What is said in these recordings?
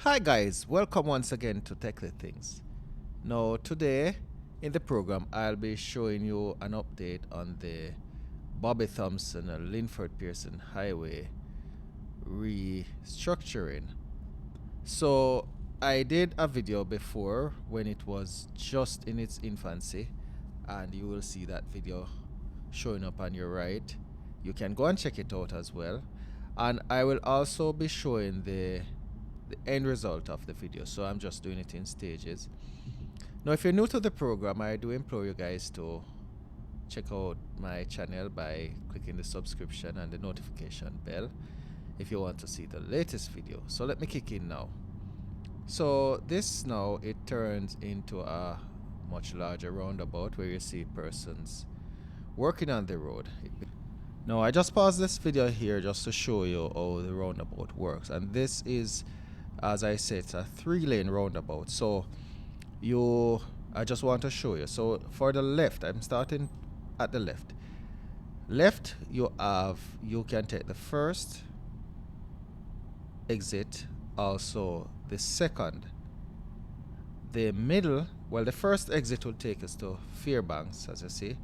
Hi guys, welcome once again to Techly Things. Now today in the program I'll be showing you an update on the Bobby Thompson and Linford Pearson Highway restructuring. So I did a video before when it was just in its infancy, and you will see that video showing up on your right. You can go and check it out as well. And I will also be showing the end result of the video, so I'm just doing it in stages. Now if you're new to the program, I do implore you guys to check out my channel by clicking the subscription and the notification bell if you want to see the latest video. So let me kick in now. So this now, it turns into a much larger roundabout where you see persons working on the road. Now I just paused this video here just to show you how the roundabout works, and this is, as I said, it's a 3-lane roundabout. So I just want to show you. So for the left, I'm starting at the left. You can take the first exit, also the second, the middle. Well, the first exit will take us to Fairbanks, as you see.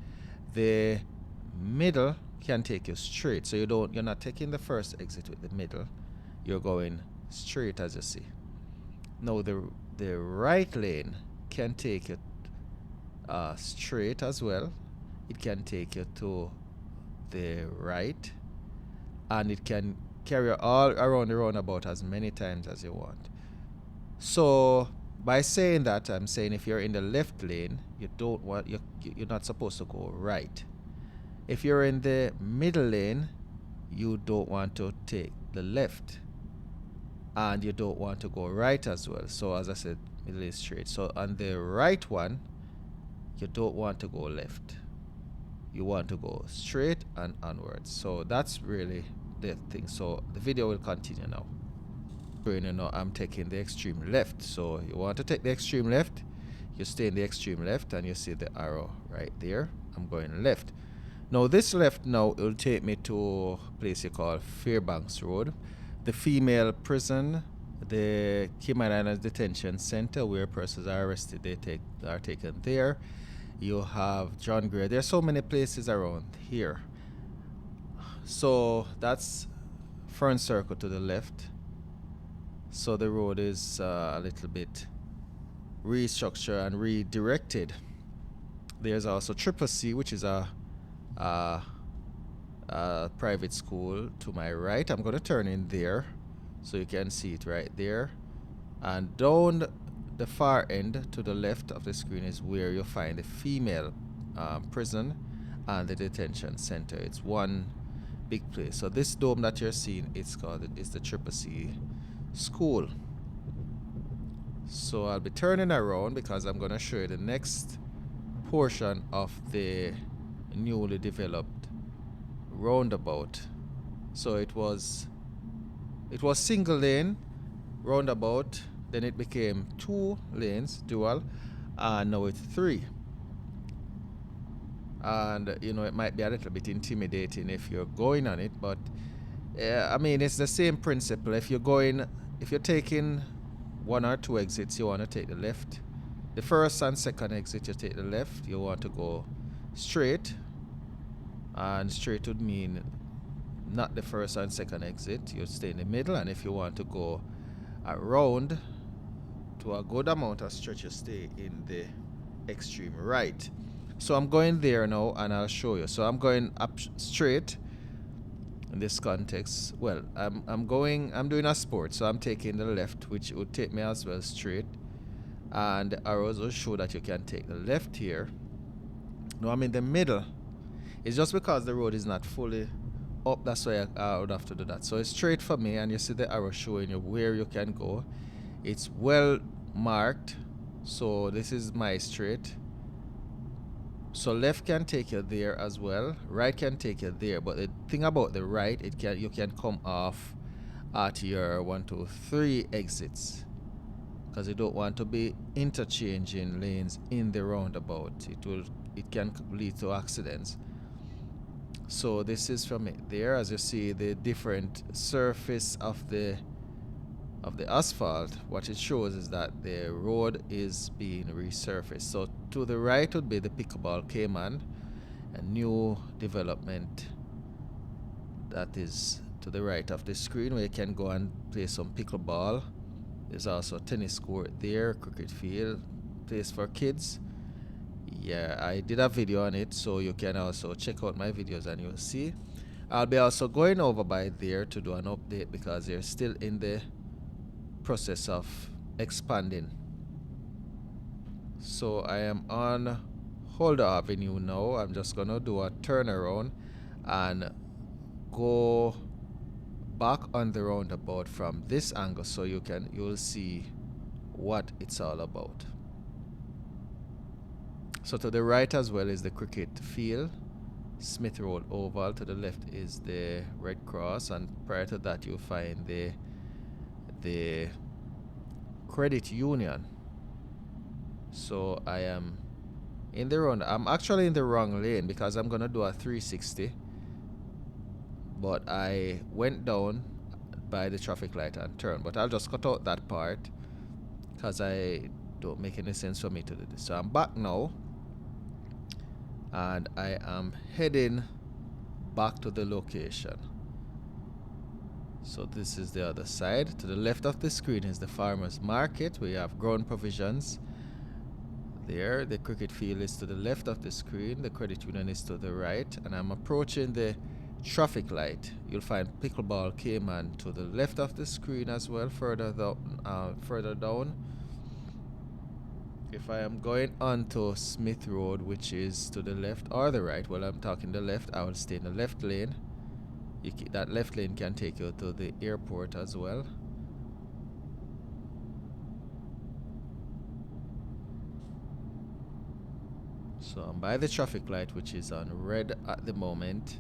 The middle can take you straight, so you're not taking the first exit with the middle, you're going straight, as you see. Now the right lane can take you straight as well. It can take you to the right, and it can carry you all around the roundabout as many times as you want. So by saying that, I'm saying if you're in the left lane, you're not supposed to go right. If you're in the middle lane, you don't want to take the left, and you don't want to go right as well. So as I said, middle is straight. So on the right one, you don't want to go left, you want to go straight and onwards. So that's really the thing. So the video will continue now. You know, I'm taking the extreme left. So you want to take the extreme left, you stay in the extreme left, and you see the arrow right there. I'm going left. Now this left now will take me to a place you call Fairbanks Road, the female prison, the Cayman Islands Detention Center, where persons are arrested, are taken there. You have John Gray. There's so many places around here. So that's Fern Circle to the left. So the road is a little bit restructured and redirected. There's also Triple C, which is a private school to my right. I'm going to turn in there so you can see it right there. And down the far end to the left of the screen is where you'll find the female prison and the detention center. It's one big place. So this dome that you're seeing, is the Triple C school. So I'll be turning around because I'm going to show you the next portion of the newly developed roundabout. So it was single lane roundabout, then it became 2 lanes dual, and now it's 3. And you know, it might be a little bit intimidating if you're going on it, but I mean, it's the same principle. If you're taking 1 or 2 exits, you want to take the left. The first and second exit, you take the left. You want to go straight, and straight would mean not the first and second exit. You stay in the middle, and if you want to go around to a good amount of stretch, you stay in the extreme right. So I'm going there now, and I'll show you. So I'm going up straight in this context. Well, I'm doing a sport, so I'm taking the left, which would take me as well straight, and the arrows will show that you can take the left here. Now I'm in the middle. It's just because the road is not fully up, that's why I would have to do that. So it's straight for me, and you see the arrow showing you where you can go. It's well marked, so this is my straight. So left can take you there as well, right can take you there, but the thing about the right, you can come off at your 1, 2, 3 exits, because you don't want to be interchanging lanes in the roundabout. It can lead to accidents. So this is from it there. As you see, the different surface of the of the asphalt, what it shows is that the road is being resurfaced. So to the right would be the Pickleball Cayman, a new development that is to the right of the screen, where you can go and play some pickleball. There's also a tennis court there, cricket field, place for kids. Yeah, I did a video on it, so you can also check out my videos and you'll see. I'll be also going over by there to do an update because they're still in the process of expanding. So I am on Holder Avenue now. I'm just gonna do a turnaround and go back on the roundabout from this angle, so you'll see what it's all about. So to the right as well is the cricket field, Smith Road Oval. To the left is the Red Cross, and prior to that you'll find the credit union. So I am in the round. I'm actually in the wrong lane because I'm gonna do a 360, but I went down by the traffic light and turned. But I'll just cut out that part because I don't make any sense for me to do this. So I'm back now, and I am heading back to the location. So this is the other side. To the left of the screen is the farmers market. We have grown provisions there. The cricket field is to the left of the screen. The credit union is to the right, and I'm approaching the traffic light. You'll find Pickleball Cayman to the left of the screen as well, further down. If I am going onto Smith Road, which is to the left or the right, well, I'm talking the left, I will stay in the left lane. That left lane can take you to the airport as well. So I'm by the traffic light, which is on red at the moment.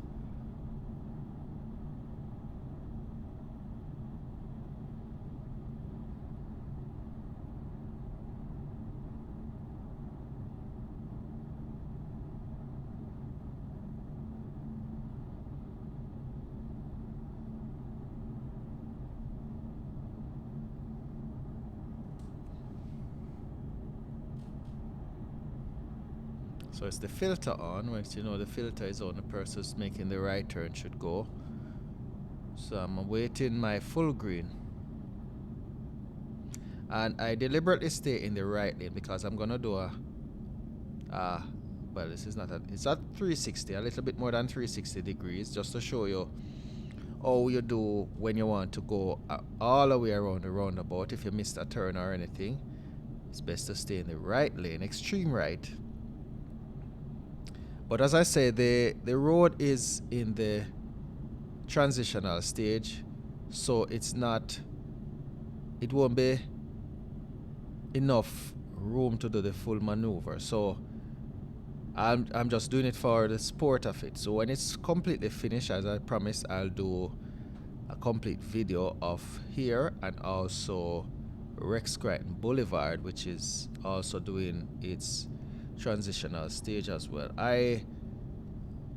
So it's the filter on, once you know the filter is on, the person who's making the right turn should go. So I'm awaiting my full green. And I deliberately stay in the right lane because I'm gonna do well, this is not it's at 360, a little bit more than 360 degrees, just to show you how you do when you want to go all the way around the roundabout. If you missed a turn or anything, it's best to stay in the right lane, extreme right. But as I say, the road is in the transitional stage, so it won't be enough room to do the full maneuver. So I'm just doing it for the sport of it. So when it's completely finished, as I promised, I'll do a complete video of here and also Rex Crichton Boulevard, which is also doing its transitional stage as well. I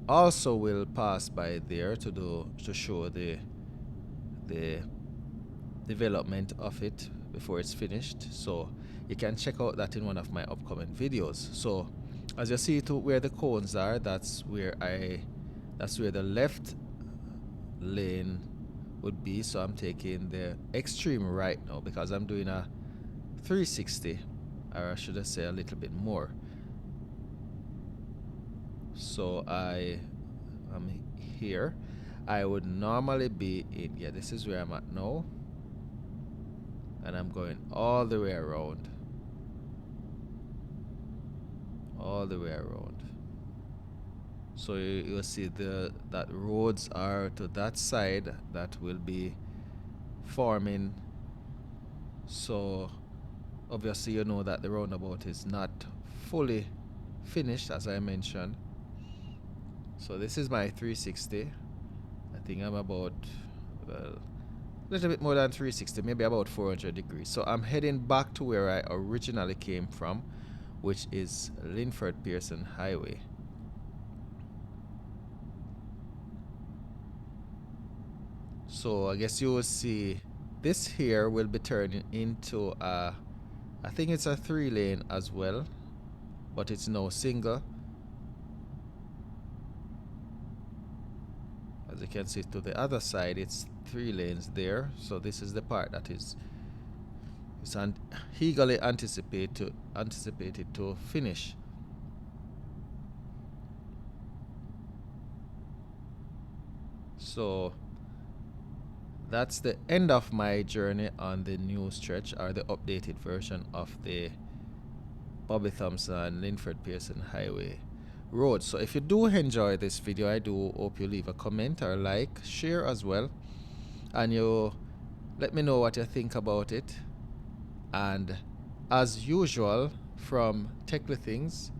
also will pass by there to show the development of it before it's finished, so you can check out that in one of my upcoming videos. So as you see to where the cones are, that's where the left lane would be. So I'm taking the extreme right now because I'm doing a 360, or should I say a little bit more. So I am here. I would normally be in, yeah, this is where I'm at now, and I'm going all the way around, so you'll see that roads are to that side that will be forming. So obviously you know that the roundabout is not fully finished, as I mentioned. So this is my 360. I think I'm about, well, a little bit more than 360, maybe about 400 degrees. So I'm heading back to where I originally came from, which is Linford Pearson Highway. So I guess you will see This here will be turning into a, I think it's a 3-lane as well, but it's no single. As you can see, to the other side it's 3 lanes there. So this is the part that is eagerly anticipated to finish. So that's the end of my journey on the new stretch, or the updated version of the Bobby Thompson Linford Pearson Highway road. So if you do enjoy this video, I do hope you leave a comment or like, share as well, and you let me know what you think about it. And as usual, from Techly Things,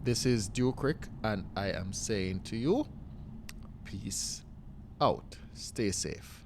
this is Duke Rick, and I am saying to you, peace out. Stay safe.